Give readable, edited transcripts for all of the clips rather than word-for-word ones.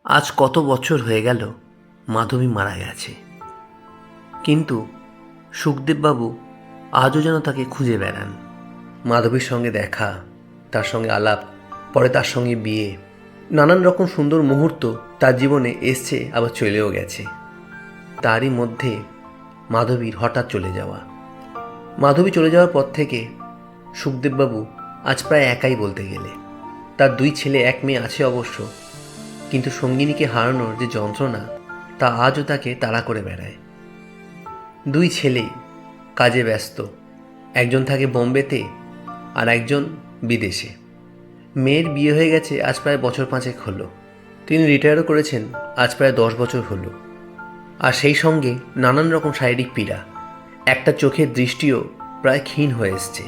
আজ কত বছর হয়ে গেল মাধবী মারা গেছে, কিন্তু সুখদেববাবু আজও যেন তাকে খুঁজে বেড়ান। মাধবীর সঙ্গে দেখা, তার সঙ্গে আলাপ, পরে তার সঙ্গে বিয়ে, নানান রকম সুন্দর মুহূর্ত তার জীবনে এসছে আবার চলেও গেছে। তারই মধ্যে মাধবীর হঠাৎ চলে যাওয়া। মাধবী চলে যাওয়ার পর থেকে সুখদেববাবু আজ প্রায় একাই বলতে গেলে। তার 2 ছেলে 1 মেয়ে আছে অবশ্য, কিন্তু সঙ্গিনীকে হারানোর যে যন্ত্রণা তা আজও তাকে তাড়া করে বেড়ায়। 2 ছেলেই কাজে ব্যস্ত, একজন থাকে বোম্বেতে আর একজন বিদেশে। মেয়ের বিয়ে হয়ে গেছে আজ প্রায় বছর 5 হলো, তিনি রিটায়ারও করেছেন আজ প্রায় 10 বছর হলো। আর সেই সঙ্গে নানান রকম শারীরিক পীড়া, একটা চোখের দৃষ্টিও প্রায় ক্ষীণ হয়ে এসছে।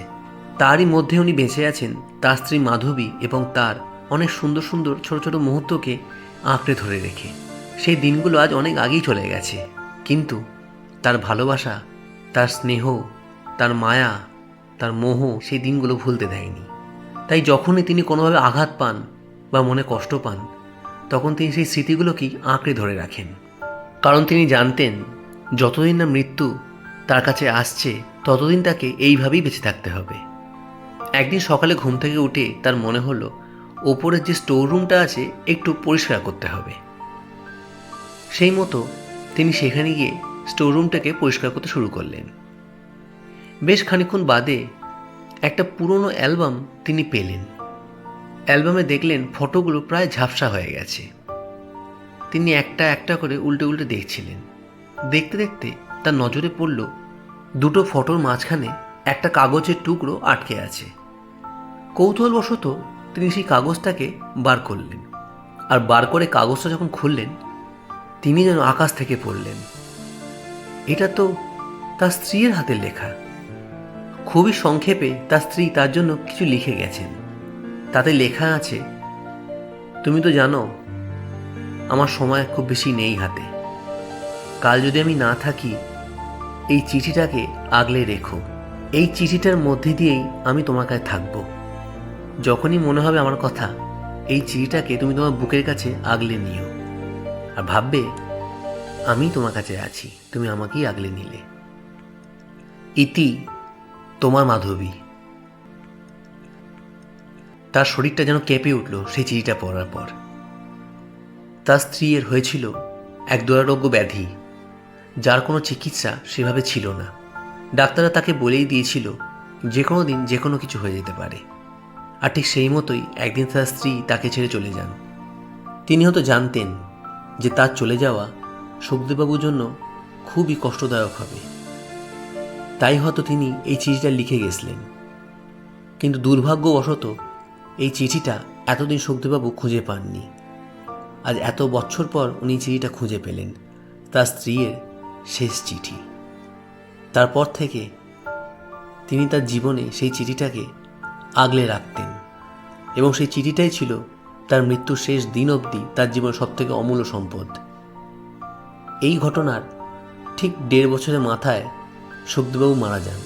তারই মধ্যে উনি বেঁচে আছেন তার স্ত্রী মাধবী এবং তার অনেক সুন্দর সুন্দর ছোট ছোট মুহূর্তকে আঁকড়ে ধরে রেখে। সেই দিনগুলো আজ অনেক আগেই চলে গেছে, কিন্তু তার ভালোবাসা, তার স্নেহ, তার মায়া, তার মোহ সেই দিনগুলো ভুলতে দেয়নি। তাই যখনই তিনি কোনোভাবে আঘাত পান বা মনে কষ্ট পান, তখন তিনি সেই স্মৃতিগুলোকেই আঁকড়ে ধরে রাখেন। কারণ তিনি জানতেন যতদিন না মৃত্যু তার কাছে আসছে ততদিন তাকে এইভাবেই বেঁচে থাকতে হবে। একদিন সকালে ঘুম থেকে উঠে তার মনে হলো ওপরের যে স্টোর রুমটা আছে একটু পরিষ্কার করতে হবে। সেই মতো তিনি সেখানে গিয়ে স্টোর রুমটাকে পরিষ্কার করতে শুরু করলেন। বেশ খানিকক্ষণ বাদে একটা পুরনো অ্যালবাম তিনি পেলেন। অ্যালবামে দেখলেন ফটোগুলো প্রায় ঝাপসা হয়ে গেছে। তিনি একটা একটা করে উল্টে উল্টে দেখছিলেন। দেখতে দেখতে তার নজরে পড়ল 2টো ফটোর মাঝখানে একটা কাগজের টুকরো আটকে আছে। কৌতূহলবশত তিনি সেই কাগজটাকে বার করলেন, আর বার করে কাগজটা যখন খুললেন, তিনি যেন আকাশ থেকে পড়লেন। এটা তো তার স্ত্রীর হাতের লেখা। খুবই সংক্ষেপে তার স্ত্রী তার জন্য কিছু লিখে গেছেন। তাতে লেখা আছে, তুমি তো জানো আমার সময় খুব বেশি নেই হাতে। কাল যদি আমি না থাকি, এই চিঠিটাকে আগলে রেখো। এই চিঠিটার মধ্যে দিয়েই আমি তোমার কাছে থাকবো। যখনই মনে হবে আমার কথা, এই চিঠিটাকে তুমি তোমার বুকের কাছে আগলে নিও, আর ভাববে আমি তোমার কাছে আছি, তুমি আমাকেই আগলে নিলে। ইতি, তোমার মাধবী। তার শরীরটা যেন কেঁপে উঠল সেই চিঠিটা পড়ার পর। তার স্ত্রীর হয়েছিল এক দুরারোগ্য ব্যাধি, যার কোনো চিকিৎসা সেভাবে ছিল না। ডাক্তাররা তাকে বলেই দিয়েছিল যে কোনো দিন যে কোনো কিছু হয়ে যেতে পারে। আর ঠিক সেই মতোই একদিন তার স্ত্রী তাকে ছেড়ে চলে যান। তিনি হয়তো জানতেন যে তার চলে যাওয়া সুখদেববাবুর জন্য খুবই কষ্টদায়ক হবে, তাই হয়তো তিনি এই চিঠিটা লিখে গেছিলেন। কিন্তু দুর্ভাগ্যবশত এই চিঠিটা এতদিন সুখদেববাবু খুঁজে পাননি। আজ এত বছর পর উনি চিঠিটা খুঁজে পেলেন, তার স্ত্রীর শেষ চিঠি। তারপর থেকে তিনি তার জীবনে সেই চিঠিটাকে আগলে রাখতেন, এবং সেই চিঠিটাই ছিল তার মৃত্যুর শেষ দিন অবধি তার জীবনের সবথেকে অমূল্য সম্পদ। এই ঘটনার ঠিক 1.5 বছরের মাথায় সুখদেববাবু মারা যান।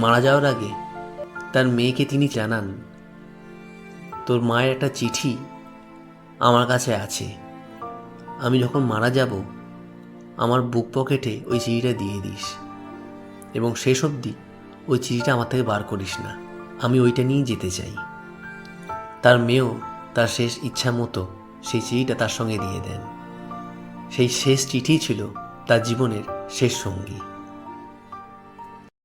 মারা যাওয়ার আগে তার মেয়েকে তিনি জানান, তোর মায়ের একটা চিঠি আমার কাছে আছে, আমি যখন মারা যাব আমার বুক পকেটে ওই চিঠিটা দিয়ে দিস, এবং শেষ অবধি ওই চিঠিটা আমার থেকে বার করিস না, আমি ওইটা নিয়েই যেতে চাই। তার মেয়েও তার শেষ ইচ্ছা মতো সেই চিঠিটা তার সঙ্গে দিয়ে দেন। সেই শেষ চিঠি ছিল তার জীবনের শেষ সঙ্গী।